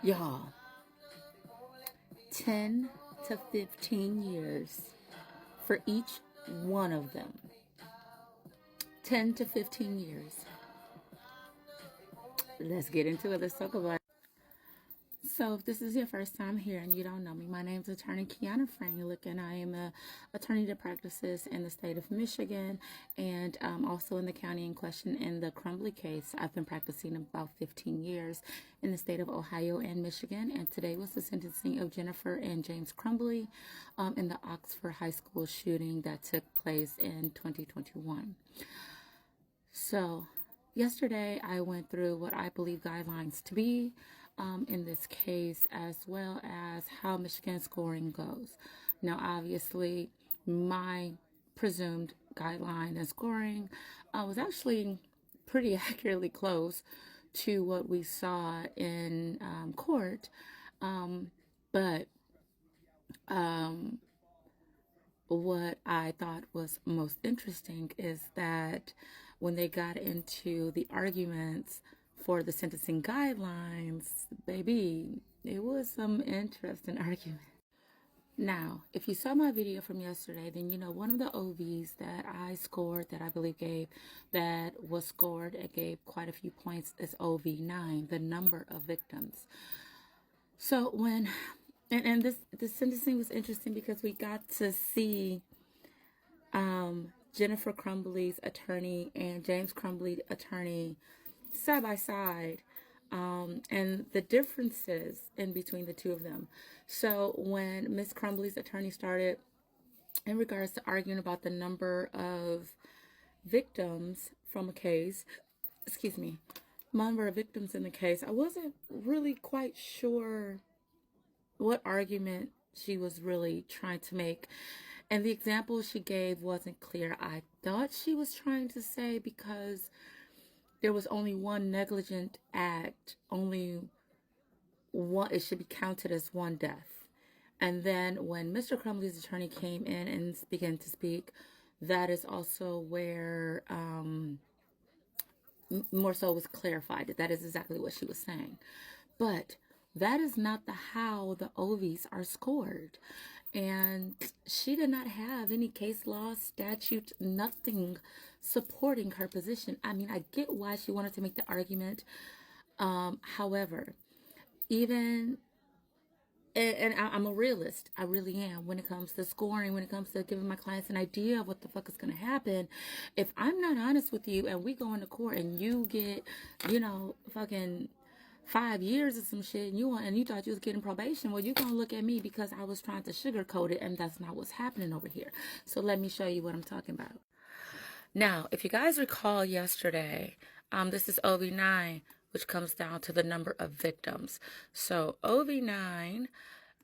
Y'all, 10 to 15 years for each one of them. 10 to 15 years. Let's get into it. Let's talk about it. So if this is your first time here and you don't know me, my name is attorney Kiana Franulic, and I am an attorney that practices in the state of Michigan and also in the county in question in the Crumbley case. I've been practicing about 15 years in the state of Ohio and Michigan, and today was the sentencing of Jennifer and James Crumbley in the Oxford High School shooting that took place in 2021. So yesterday, I went through what I believe guidelines to be in this case, as well as how Michigan scoring goes. Now, obviously, my presumed guideline and scoring was actually pretty accurately close to what we saw in court, but what I thought was most interesting is that when they got into the arguments for the sentencing guidelines, baby, it was some interesting argument. Now, if you saw my video from yesterday, then you know one of the OVs that I scored, that I believe was scored and gave quite a few points, is OV9, the number of victims. So when, and this sentencing was interesting because we got to see Jennifer Crumbley's attorney and James Crumbley's attorney side by side, and the differences in between the two of them. So when Miss Crumbley's attorney started in regards to arguing about the number of victims from a case, number of victims in the case, I wasn't really quite sure what argument she was really trying to make. And the example she gave wasn't clear. I thought she was trying to say because there was only one negligent act, only one, it should be counted as one death. And then when Mr. Crumbley's attorney came in and began to speak, that is also where more so was clarified. That is exactly what she was saying. But that is not how the OVs are scored. And she did not have any case law, statute, nothing supporting her position. I mean, I get why she wanted to make the argument. However, even, and I'm a realist, I really am, when it comes to scoring, when it comes to giving my clients an idea of what the fuck is going to happen. If I'm not honest with you and we go into court and you get, fucking 5 years or some shit, and you thought you was getting probation, well, you're gonna look at me because I was trying to sugarcoat it, and that's not what's happening over here. So let me show you what I'm talking about. Now, if you guys recall yesterday, this is OV9, which comes down to the number of victims. So OV9,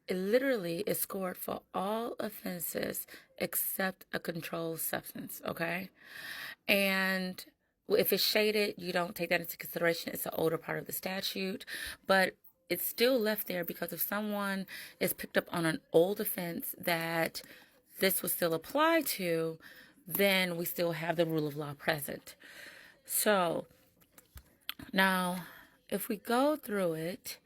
it literally is scored for all offenses except a controlled substance, okay? And if it's shaded, you don't take that into consideration. It's an older part of the statute, but it's still left there because if someone is picked up on an old offense that this would still apply to, then we still have the rule of law present. So now, if we go through it,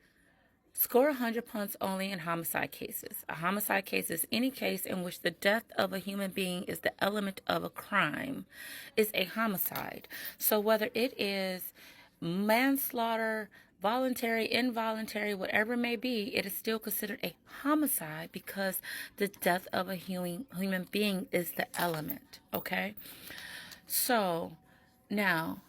score 100 points only in homicide cases. A homicide case is any case in which the death of a human being is the element of a crime, is a homicide. So whether it is manslaughter, voluntary, involuntary, whatever it may be, it is still considered a homicide because the death of a human being is the element, okay? So now,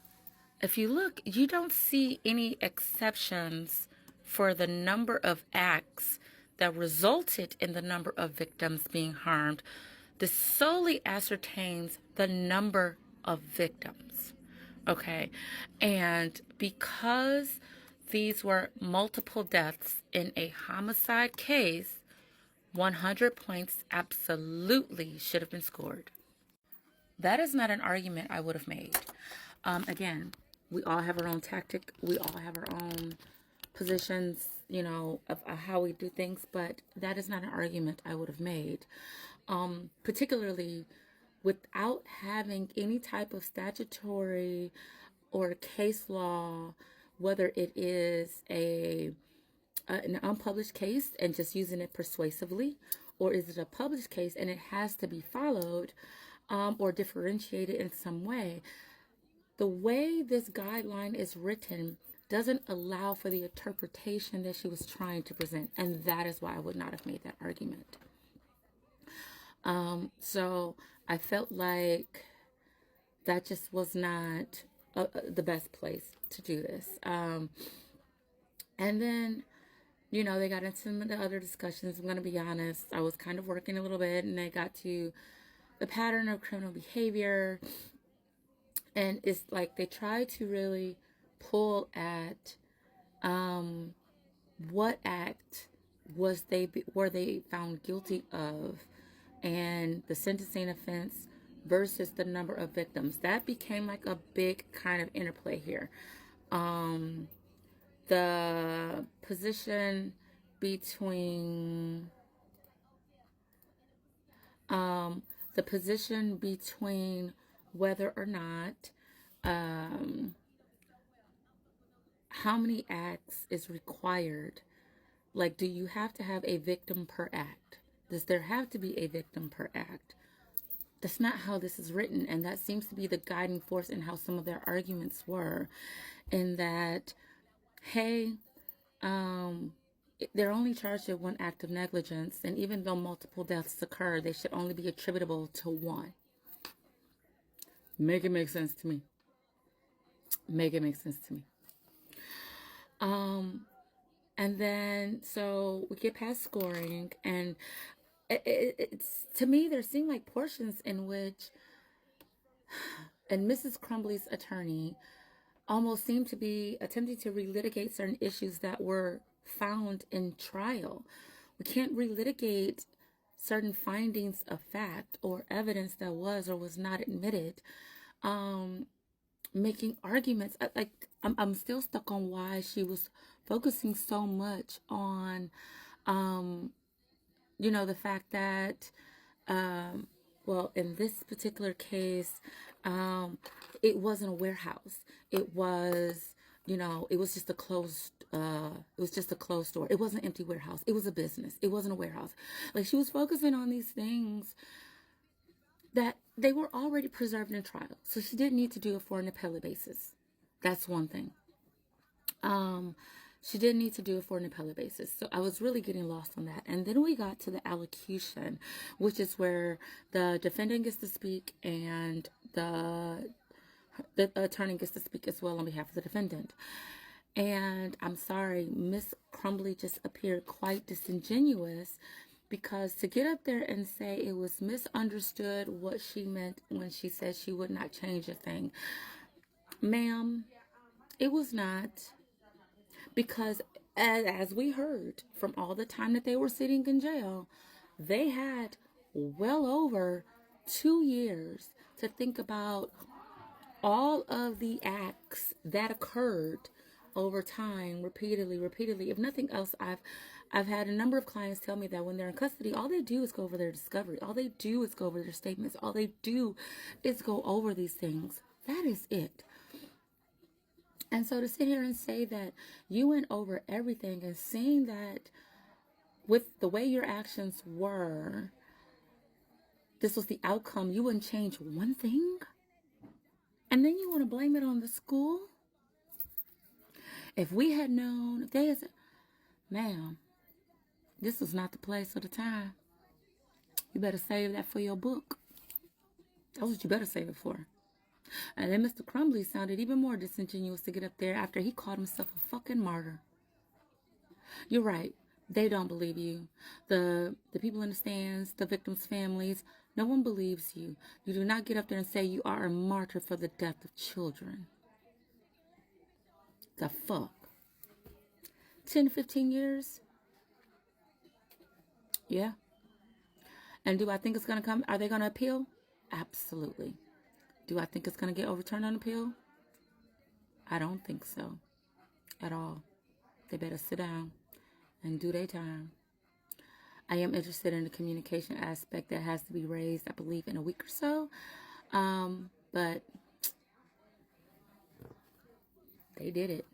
if you look, you don't see any exceptions for the number of acts that resulted in the number of victims being harmed. This solely ascertains the number of victims, okay? And because these were multiple deaths in a homicide case, 100 points absolutely should have been scored. That is not an argument I would have made. Again, we all have our own tactic. We all have our own positions, of how we do things, but that is not an argument I would have made, particularly without having any type of statutory or case law, whether it is a an unpublished case and just using it persuasively, or is it a published case and it has to be followed or differentiated in some way? The way this guideline is written doesn't allow for the interpretation that she was trying to present, and that is why I would not have made that argument. So I felt like that just was not the best place to do this. And then, you know, they got into some of the other discussions. I'm going to be honest. I was kind of working a little bit, and they got to the pattern of criminal behavior. And it's like they try to really pull at what act were they found guilty of, and the sentencing offense versus the number of victims. That became like a big kind of interplay here. The position between whether or not how many acts is required. Like, do you have to have a victim per act? Does there have to be a victim per act? That's not how this is written, and that seems to be the guiding force in how some of their arguments were, in that, hey, they're only charged with one act of negligence, and even though multiple deaths occur, they should only be attributable to one. Make it make sense to me. Make it make sense to me. And then, so we get past scoring, and it's, to me, there seem like portions in which, and Mrs. Crumbley's attorney almost seemed to be attempting to relitigate certain issues that were found in trial. We can't relitigate certain findings of fact or evidence that was or was not admitted. Making arguments, like, I'm still stuck on why she was focusing so much on, you know, the fact that, well, in this particular case, it wasn't a warehouse. It was, you know, it was just a closed store. It wasn't an empty warehouse. It was a business. It wasn't a warehouse. Like, she was focusing on these things that they were already preserved in trial. So she didn't need to do it for an appellate basis. That's one thing. She didn't need to do it for an appellate basis. So I was really getting lost on that. And then we got to the allocution, which is where the defendant gets to speak and the attorney gets to speak as well on behalf of the defendant. And I'm sorry, Miss Crumbley just appeared quite disingenuous, because to get up there and say it was misunderstood what she meant when she said she would not change a thing. Ma'am, it was not. Because as we heard from all the time that they were sitting in jail, they had well over 2 years to think about all of the acts that occurred over time, repeatedly. If nothing else, I've had a number of clients tell me that when they're in custody, all they do is go over their discovery. All they do is go over their statements. All they do is go over these things. That is it. And so to sit here and say that you went over everything and seeing that with the way your actions were, this was the outcome, you wouldn't change one thing? And then you want to blame it on the school? If we had known, if they had said, ma'am, this was not the place or the time. You better save that for your book. That's what you better save it for. And then Mr. Crumbley sounded even more disingenuous to get up there after he called himself a fucking martyr. You're right. They don't believe you. The people in the stands, the victims' families, no one believes you. You do not get up there and say you are a martyr for the death of children. The fuck? 10 to 15 years? Yeah. And do I think it's going to come? Are they going to appeal? Absolutely. Do I think it's going to get overturned on appeal? I don't think so. At all. They better sit down and do their time. I am interested in the communication aspect that has to be raised, I believe, in a week or so. But they did it.